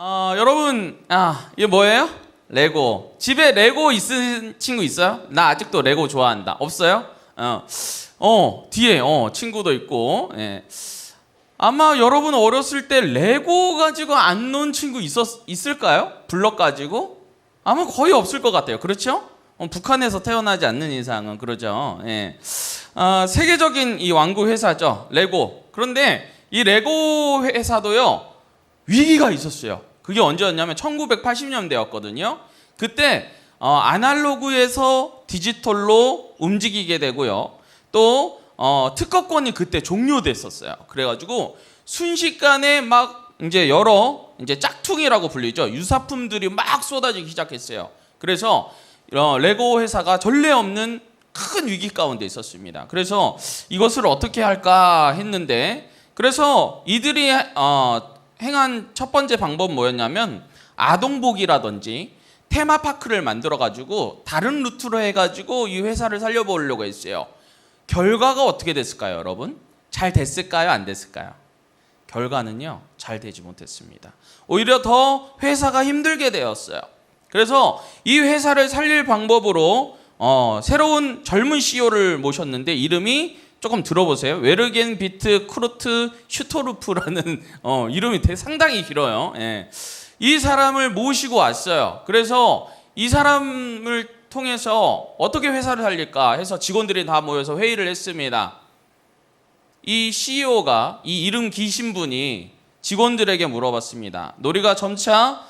여러분, 이게 뭐예요? 레고. 집에 레고 있는 친구 있어요? 나 아직도 레고 좋아한다. 없어요? 뒤에 친구도 있고. 예. 아마 여러분 어렸을 때 레고 가지고 안 논 친구 있을까요? 블럭 가지고? 아마 거의 없을 것 같아요. 그렇죠? 북한에서 태어나지 않는 이상은 그러죠. 예. 세계적인 이 왕구 회사죠. 레고. 그런데 이 레고 회사도요, 위기가 있었어요. 그게 언제였냐면 1980년대였거든요. 그때 아날로그에서 디지털로 움직이게 되고요. 또 특허권이 그때 종료됐었어요. 그래가지고 순식간에 막 이제 여러 이제 짝퉁이라고 불리죠. 유사품들이 막 쏟아지기 시작했어요. 그래서 레고 회사가 전례 없는 큰 위기 가운데 있었습니다. 그래서 이것을 어떻게 할까 했는데, 그래서 이들이 행한 첫 번째 방법은 뭐였냐면 아동복이라든지 테마파크를 만들어가지고 다른 루트로 해가지고 이 회사를 살려보려고 했어요. 결과가 어떻게 됐을까요, 여러분? 잘 됐을까요, 안 됐을까요? 결과는요, 잘 되지 못했습니다. 오히려 더 회사가 힘들게 되었어요. 그래서 이 회사를 살릴 방법으로 새로운 젊은 CEO를 모셨는데 이름이 조금 들어보세요. 웨르겐 비트 크루트 슈토르프라는 이름이 상당히 길어요. 예. 이 사람을 모시고 왔어요. 그래서 이 사람을 통해서 어떻게 회사를 살릴까 해서 직원들이 다 모여서 회의를 했습니다. 이 CEO가 이 이름 기신 분이 직원들에게 물어봤습니다. 우리가 점차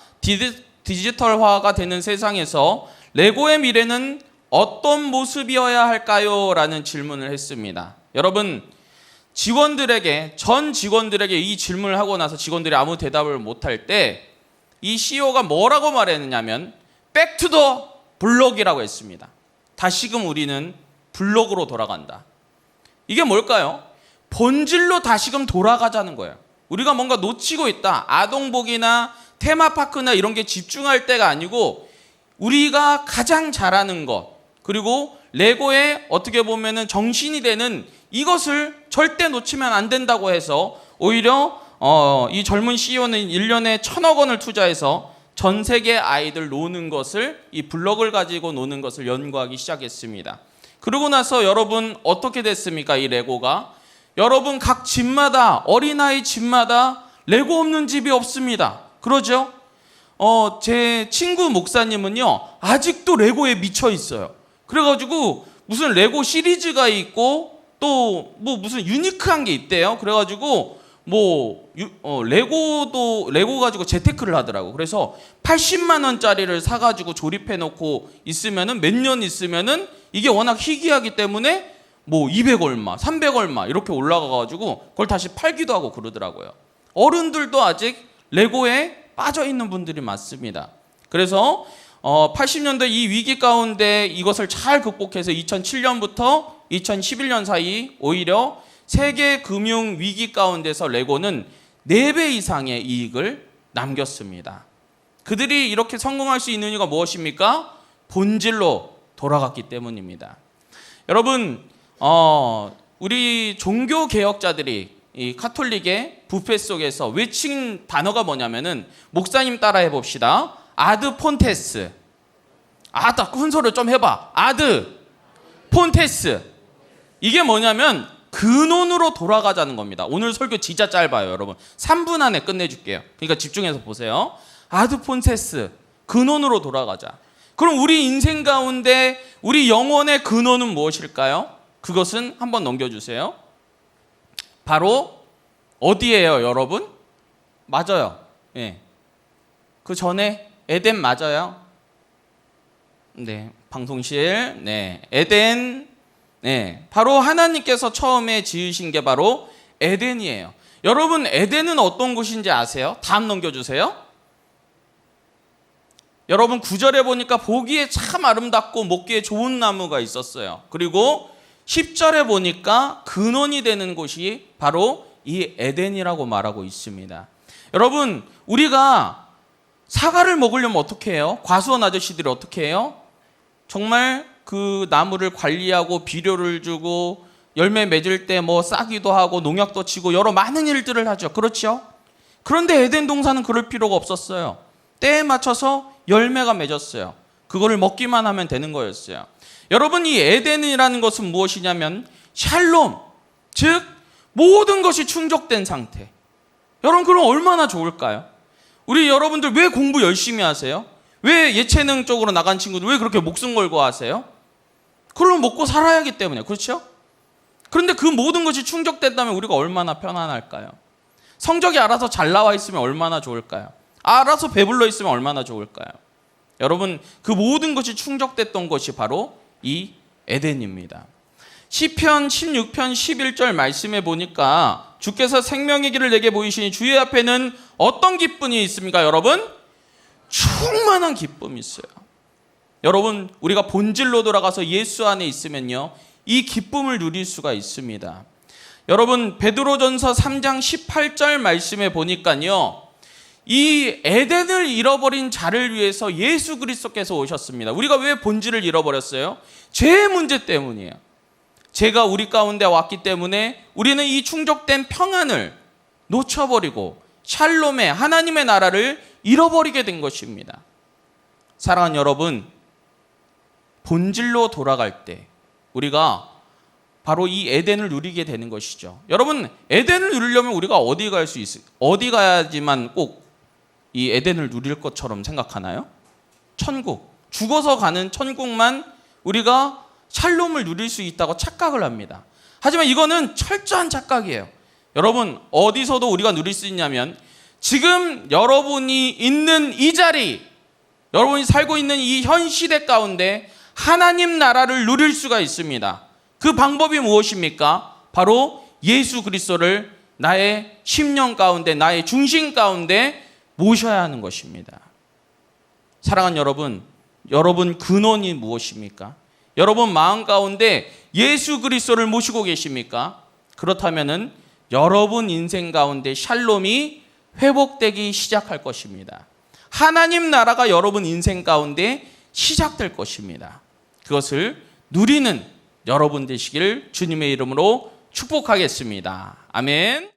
디지털화가 되는 세상에서 레고의 미래는 어떤 모습이어야 할까요? 라는 질문을 했습니다. 여러분, 전 직원들에게 이 질문을 하고 나서 직원들이 아무 대답을 못할 때 이 CEO가 뭐라고 말했느냐면 Back to the 블록이라고 했습니다. 다시금 우리는 블록으로 돌아간다. 이게 뭘까요? 본질로 다시금 돌아가자는 거예요. 우리가 뭔가 놓치고 있다. 아동복이나 테마파크나 이런 게 집중할 때가 아니고 우리가 가장 잘하는 것, 그리고 레고의 어떻게 보면은 정신이 되는 이것을 절대 놓치면 안 된다고 해서 오히려 이 젊은 CEO는 1년에 1,000억 원을 투자해서 전 세계 아이들 노는 것을, 이 블럭을 가지고 노는 것을 연구하기 시작했습니다. 그러고 나서 여러분 어떻게 됐습니까? 이 레고가 여러분 각 집마다, 어린아이 집마다 레고 없는 집이 없습니다. 그러죠? 제 친구 목사님은요 아직도 레고에 미쳐 있어요. 그래가지고 무슨 레고 시리즈가 있고 또 뭐 무슨 유니크한 게 있대요. 그래가지고 레고 가지고 재테크를 하더라고. 그래서 80만 원짜리를 사가지고 조립해 놓고 있으면은 몇 년 있으면은 이게 워낙 희귀하기 때문에 200 얼마, 300 얼마 이렇게 올라가가지고 그걸 다시 팔기도 하고 그러더라고요. 어른들도 아직 레고에 빠져 있는 분들이 많습니다. 그래서 80년대 이 위기 가운데 이것을 잘 극복해서 2007년부터 2011년 사이 오히려 세계 금융 위기 가운데서 레고는 4배 이상의 이익을 남겼습니다. 그들이 이렇게 성공할 수 있는 이유가 무엇입니까? 본질로 돌아갔기 때문입니다. 여러분, 우리 종교 개혁자들이 이 카톨릭의 부패 속에서 외친 단어가 뭐냐면은, 목사님 따라해 봅시다. 아드 폰테스. 딱 훈소를 좀 해봐. 아드 폰테스. 이게 뭐냐면 근원으로 돌아가자는 겁니다. 오늘 설교 진짜 짧아요, 여러분. 3분 안에 끝내줄게요. 그러니까 집중해서 보세요. 아드 폰테스. 근원으로 돌아가자. 그럼 우리 인생 가운데 우리 영혼의 근원은 무엇일까요? 그것은 한번 넘겨주세요. 바로 어디예요, 여러분? 맞아요. 예. 그 전에 에덴 맞아요. 네, 방송실. 네, 에덴. 네, 바로 하나님께서 처음에 지으신 게 바로 에덴이에요. 여러분, 에덴은 어떤 곳인지 아세요? 다음 넘겨주세요. 여러분 9절에 보니까 보기에 참 아름답고 먹기에 좋은 나무가 있었어요. 그리고 10절에 보니까 근원이 되는 곳이 바로 이 에덴이라고 말하고 있습니다. 여러분, 우리가 사과를 먹으려면 어떻게 해요? 과수원 아저씨들이 어떻게 해요? 정말 그 나무를 관리하고 비료를 주고 열매 맺을 때 뭐 싸기도 하고 농약도 치고 여러 많은 일들을 하죠. 그렇죠? 그런데 에덴 동산은 그럴 필요가 없었어요. 때에 맞춰서 열매가 맺었어요. 그거를 먹기만 하면 되는 거였어요. 여러분, 이 에덴이라는 것은 무엇이냐면 샬롬, 즉 모든 것이 충족된 상태. 여러분, 그럼 얼마나 좋을까요? 우리 여러분들 왜 공부 열심히 하세요? 왜 예체능 쪽으로 나간 친구들 왜 그렇게 목숨 걸고 하세요? 그걸 먹고 살아야 하기 때문에, 그렇죠? 그런데 그 모든 것이 충족된다면 우리가 얼마나 편안할까요? 성적이 알아서 잘 나와 있으면 얼마나 좋을까요? 알아서 배불러 있으면 얼마나 좋을까요? 여러분, 그 모든 것이 충족됐던 것이 바로 이 에덴입니다. 시편 16편 11절 말씀에 보니까 주께서 생명의 길을 내게 보이시니 주의 앞에는 어떤 기쁨이 있습니까, 여러분? 충만한 기쁨이 있어요. 여러분, 우리가 본질로 돌아가서 예수 안에 있으면요, 이 기쁨을 누릴 수가 있습니다. 여러분, 베드로전서 3장 18절 말씀에 보니까요, 이 에덴을 잃어버린 자를 위해서 예수 그리스도께서 오셨습니다. 우리가 왜 본질을 잃어버렸어요? 죄의 문제 때문이에요. 죄가 우리 가운데 왔기 때문에 우리는 이 충족된 평안을 놓쳐버리고 샬롬의 하나님의 나라를 잃어버리게 된 것입니다. 사랑하는 여러분, 본질로 돌아갈 때 우리가 바로 이 에덴을 누리게 되는 것이죠. 여러분, 에덴을 누리려면 우리가 어디 갈 수 있어요? 어디 가야지만 꼭 이 에덴을 누릴 것처럼 생각하나요? 천국, 죽어서 가는 천국만 우리가 샬롬을 누릴 수 있다고 착각을 합니다. 하지만 이거는 철저한 착각이에요. 여러분, 어디서도 우리가 누릴 수 있냐면 지금 여러분이 있는 이 자리, 여러분이 살고 있는 이 현 시대 가운데 하나님 나라를 누릴 수가 있습니다. 그 방법이 무엇입니까? 바로 예수 그리스도를 나의 심령 가운데, 나의 중심 가운데 모셔야 하는 것입니다. 사랑하는 여러분, 여러분 근원이 무엇입니까? 여러분 마음 가운데 예수 그리스도를 모시고 계십니까? 그렇다면은 여러분 인생 가운데 샬롬이 회복되기 시작할 것입니다. 하나님 나라가 여러분 인생 가운데 시작될 것입니다. 그것을 누리는 여러분 되시길 주님의 이름으로 축복하겠습니다. 아멘.